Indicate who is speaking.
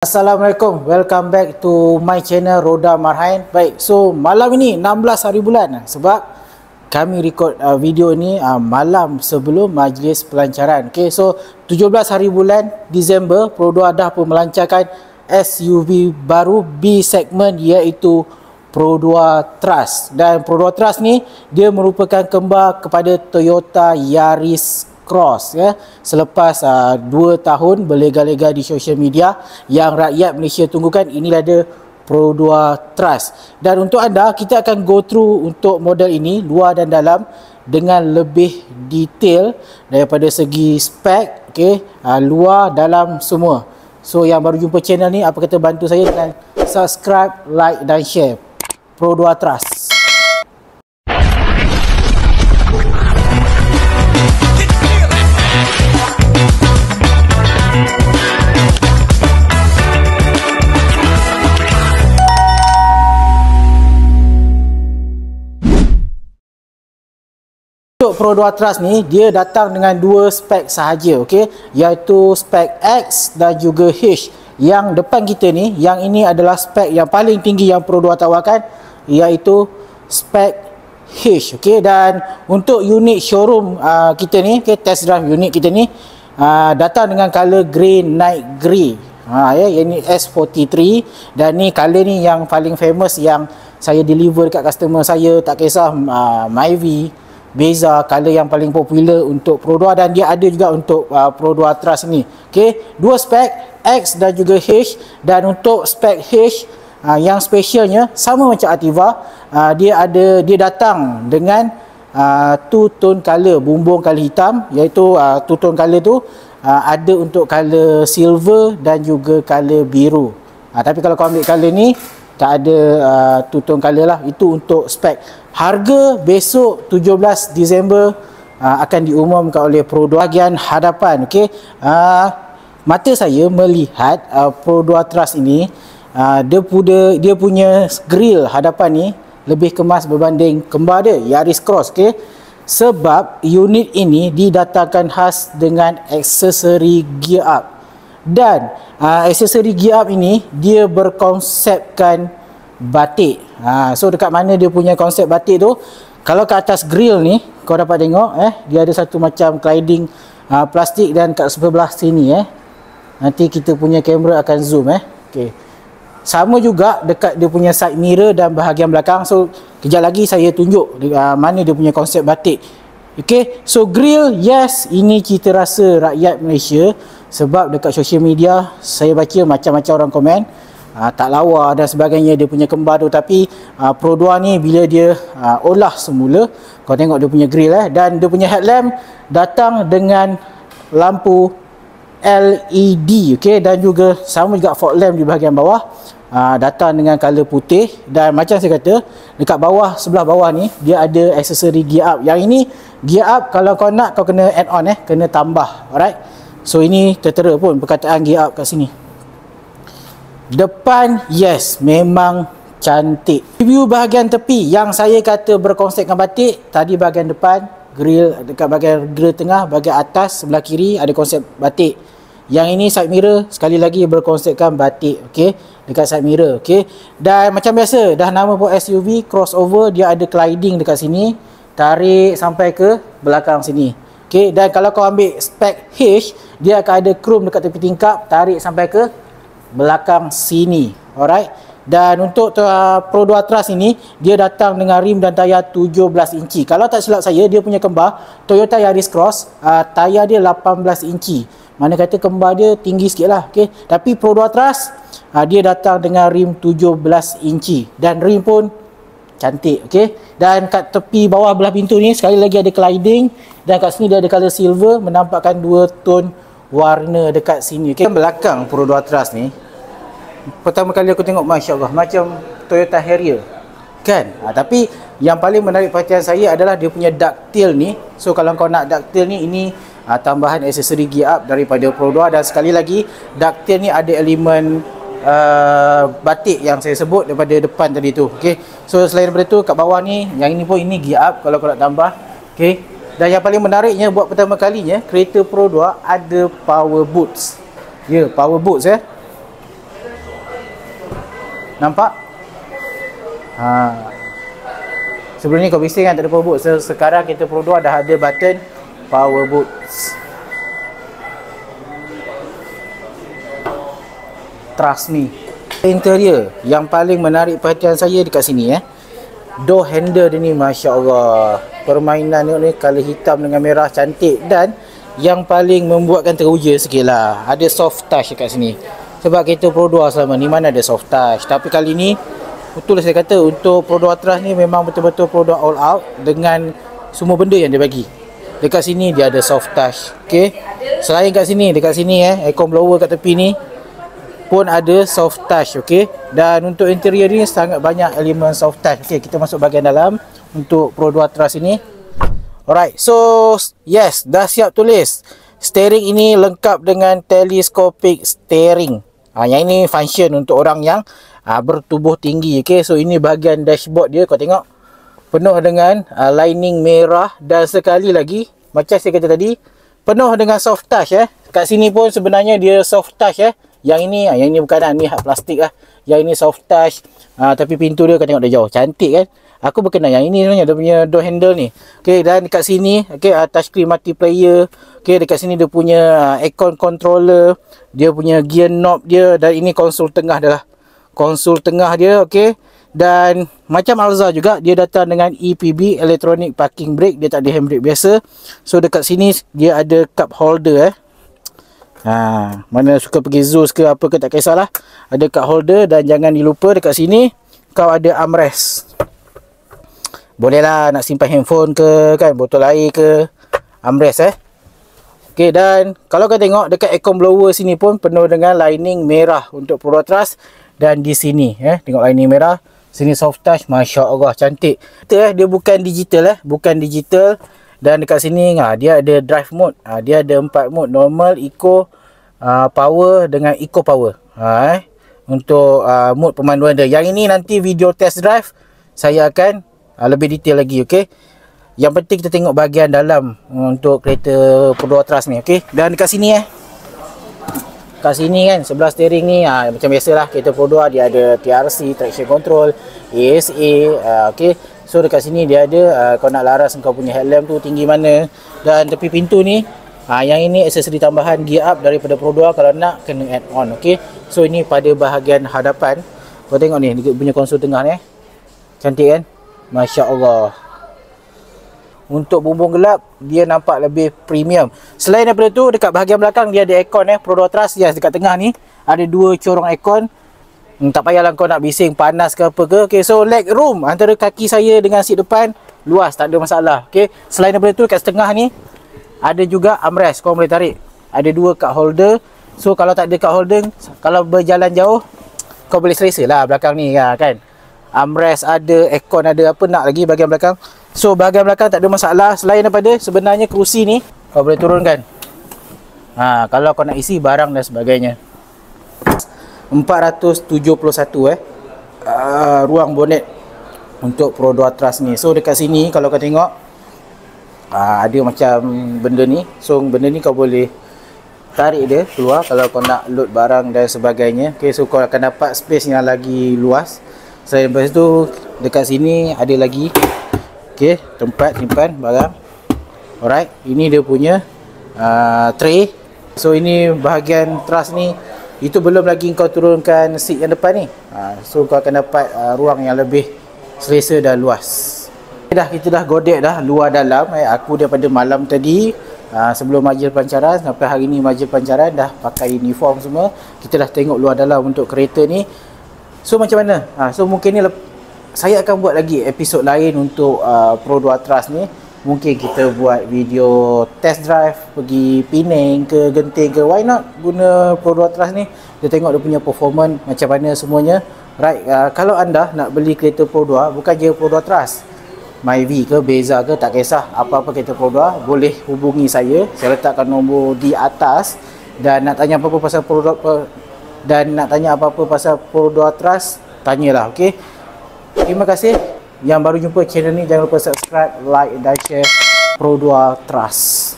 Speaker 1: Assalamualaikum, welcome back to my channel Roda Marhain. Baik, so malam ini 16 hari bulan sebab kami record video ni malam sebelum majlis pelancaran. Okay, so 17 hari bulan Disember, Pro2 dah pun melancarkan SUV baru B segmen iaitu Pro2 Trust. Dan Pro2 Trust ni dia merupakan kembar kepada Toyota Yaris Cross ya. Selepas 2 tahun berlega-lega di social media yang rakyat Malaysia tunggukan, inilah dia Pro2 Trust. Dan untuk anda, kita akan go through untuk model ini luar dan dalam dengan lebih detail daripada segi spek, okey, luar dalam semua. So yang baru jumpa channel ni, apa kata bantu saya dengan subscribe, like dan share. Pro2 Trust. Untuk Pro2 Trust ni, dia datang dengan 2 spek sahaja, okey, iaitu spek X dan juga H. Yang depan kita ni, yang ini adalah spek yang paling tinggi yang Pro2 tawarkan, iaitu spek H, okey. Dan untuk unit showroom kita ni, okey, test drive unit kita ni datang dengan color grey night grey. Ya, ini S43 dan ni color ni yang paling famous yang saya deliver dekat customer saya, tak kisah Myvi, Beza, color yang paling popular untuk Pro2 dan dia ada juga untuk Pro2 Trust ni. Okey, 2 spek X dan juga H. Dan untuk spek H yang specialnya sama macam Ativa, dia datang dengan two tone color, bumbung color hitam, iaitu two tone color tu ada untuk color silver dan juga color biru. Tapi kalau kau ambil color ni tak ada two tone color lah. Itu untuk spek. Harga besok 17 Disember akan diumumkan oleh Pro2 bahagian hadapan. Okey, mata saya melihat Pro2 Trust ini dia punya grill hadapan ni lebih kemas berbanding kembar dia Yaris Cross. Okey, sebab unit ini didatangkan khas dengan aksesori gear up. Dan aksesori gear up ini dia berkonsepkan batik. So dekat mana dia punya konsep batik tu, kalau ke atas grill ni kau dapat tengok dia ada satu macam cladding plastik, dan kat sebelah sini nanti kita punya kamera akan zoom okey. Sama juga dekat dia punya side mirror dan bahagian belakang. So kejap lagi saya tunjuk mana dia punya konsep batik. Okey, so grill, yes, ini cita rasa rakyat Malaysia. Sebab dekat social media saya baca macam-macam orang komen tak lawa dan sebagainya dia punya kembar tu. Tapi Pro2 ni bila dia olah semula, kau tengok dia punya grill dan dia punya headlamp datang dengan lampu LED, okey, dan juga sama juga fog lamp di bahagian bawah datang dengan color putih. Dan macam saya kata, dekat bawah, sebelah bawah ni dia ada aksesori gear up. Yang ini gear up, kalau kau nak kau kena add on kena tambah. Alright, so ini tertera pun perkataan gear up kat sini. Depan, yes, memang cantik. Review bahagian tepi yang saya kata berkonsepkan batik, tadi bahagian depan grill, dekat bahagian grill tengah, bahagian atas sebelah kiri ada konsep batik. Yang ini side mirror sekali lagi berkonsepkan batik, okey, dekat side mirror, okey. Dan macam biasa, dah nama pun SUV crossover, dia ada cladding dekat sini, tarik sampai ke belakang sini. Okey, dan kalau kau ambil spek H, dia akan ada chrome dekat tepi tingkap, tarik sampai ke belakang sini. Alright. Dan untuk Pro2 Trust ini, dia datang dengan rim dan tayar 17 inci. Kalau tak silap saya, dia punya kembar Toyota Yaris Cross, tayar dia 18 inci. Mana kata kembar dia tinggi sikit lah, okay. Tapi Pro2 Trust dia datang dengan rim 17 inci dan rim pun cantik, okay. Dan kat tepi bawah belah pintu ni sekali lagi ada cladding, dan kat sini dia ada color silver, menampakkan 2 tone warna dekat sini, okay. Belakang Pro2 Trust ni pertama kali aku tengok, Masya Allah, macam Toyota Harrier kan. Tapi yang paling menarik perhatian saya adalah dia punya ducktail ni. So kalau kau nak ducktail ni, ini tambahan aksesori gear up daripada Pro2. Dan sekali lagi, ducktail ni ada elemen batik yang saya sebut daripada depan tadi tu, okay. So selain daripada tu, kat bawah ni, yang ini pun ini gear up kalau kau nak tambah, okay. Dan yang paling menariknya, buat pertama kalinya kereta Pro2 ada power boots. Ya, power boots Nampak? Sebelum ni kau bising kan tak ada power boot. Sekarang kita Pro 2 dah ada button power boots. Trust me. Interior yang paling menarik perhatian saya dekat sini door handle dia ni, Masya Allah. Permainan ni color hitam dengan merah cantik. Dan yang paling membuatkan teruja sikit lah, ada soft touch dekat sini. Sebab kereta Pro 2 selama ni mana ada soft touch. Tapi kali ni betul saya kata, untuk Pro 2 Trust ni memang betul-betul Pro 2 all out dengan semua benda yang dia bagi. Dekat sini dia ada soft touch. Okay, selain kat sini, dekat sini aircon blower kat tepi ni pun ada soft touch. Okay, dan untuk interior ni sangat banyak elemen soft touch. Okay, kita masuk bahagian dalam untuk Pro 2 Trust ini. Alright, so yes, dah siap tulis. Steering ini lengkap dengan telescopic steering. Yang ini function untuk orang yang bertubuh tinggi. Okay, so ini bahagian dashboard dia, kau tengok penuh dengan lining merah. Dan sekali lagi, macam saya kata tadi, penuh dengan soft touch. Kat sini pun sebenarnya dia soft touch. Yang ini bukan ni hard plastik lah. Yang ini soft touch. Tapi pintu dia kau tengok dah jauh, cantik kan. Aku berkenan yang ini sebenarnya, dia punya door handle ni. Okay, dan dekat sini touchscreen multiplayer. Okay, dekat sini dia punya aircon controller, dia punya gear knob dia. Dan ini konsol tengah dia lah. Konsol tengah dia. Okay, dan macam Alza juga, dia datang dengan EPB, electronic parking brake. Dia tak ada handbrake biasa. So dekat sini dia ada cup holder. Mana suka pergi Zeus ke apa ke, tak kisahlah, ada cup holder. Dan jangan dilupa dekat sini kau ada armrest. Boleh lah nak simpan handphone ke kan, botol air ke, armrest Okay, dan kalau kau tengok dekat aircon blower sini pun penuh dengan lining merah untuk Pro 2 Trust. Dan di sini tengok lining merah, sini soft touch, Masya Allah cantik. Dia bukan digital bukan digital. Dan dekat sini dia ada drive mode. Dia ada 4 mode, normal, eco, power dengan eco power. Untuk mode pemanduan dia. Yang ini nanti video test drive saya akan lebih detail lagi. Okay, yang penting kita tengok bahagian dalam untuk kereta Pro 2 Trust ni. Okay, dan dekat sini kat sini kan, sebelah steering ni macam biasalah kereta Pro 2 dia ada TRC, traction control, ASA. Okay, so dekat sini dia ada kau nak laras kau punya headlamp tu tinggi mana. Dan tepi pintu ni yang ini aksesori tambahan gear up daripada Pro 2 kalau nak kena add on. Okay, so ini pada bahagian hadapan. Kau tengok ni dia punya konsol tengah ni cantik kan, Masya Allah. Untuk bumbung gelap dia nampak lebih premium. Selain daripada tu, dekat bahagian belakang dia ada aircon Pro 2 Trust. Yes, dekat tengah ni ada 2 corong aircon. Tak payahlah kau nak bising panas ke apa ke. Okay, so leg room antara kaki saya dengan seat depan luas, tak ada masalah. Okay, selain daripada tu, kat setengah ni ada juga armrest, kau boleh tarik. Ada 2 cup holder. So kalau tak ada cup holder, kalau berjalan jauh kau boleh selesa lah belakang ni kan. Armrest ada, aircon ada, apa nak lagi bahagian belakang. So bahagian belakang tak ada masalah. Selain daripada sebenarnya kerusi ni kau boleh turunkan kalau kau nak isi barang dan sebagainya. 471 ruang bonet untuk Pro 2 Trust ni. So dekat sini kalau kau tengok ada macam benda ni. So benda ni kau boleh tarik dia keluar kalau kau nak load barang dan sebagainya. Okay, so kau akan dapat space yang lagi luas. Selain daripada tu, dekat sini ada lagi tempat simpan barang. Alright, ini dia punya tray. So ini bahagian truss ni, itu belum lagi kau turunkan seat yang depan ni. So kau akan dapat ruang yang lebih selesa dan luas. Kita dah godek dah luar dalam. Aku daripada malam tadi sebelum majlis pelancaran sampai hari ni majlis pelancaran dah pakai uniform semua. Kita dah tengok luar dalam untuk kereta ni. So macam mana? So mungkin ni saya akan buat lagi episod lain untuk Pro 2 Trust ni. Mungkin kita buat video test drive pergi Penang ke Genting ke. Why not guna Pro 2 Trust ni? Kita tengok dia punya performance macam mana semuanya. Right, kalau anda nak beli kereta Pro 2, bukan je Pro 2 Trust, Myvi ke Beza ke, tak kisah apa-apa kereta Pro 2, boleh hubungi saya. Saya letakkan nombor di atas. Dan nak tanya apa-apa pasal Pro 2 Trust, tanyalah. Okay, terima kasih. Yang baru jumpa channel ni, jangan lupa subscribe, like dan share Pro 2 Trust.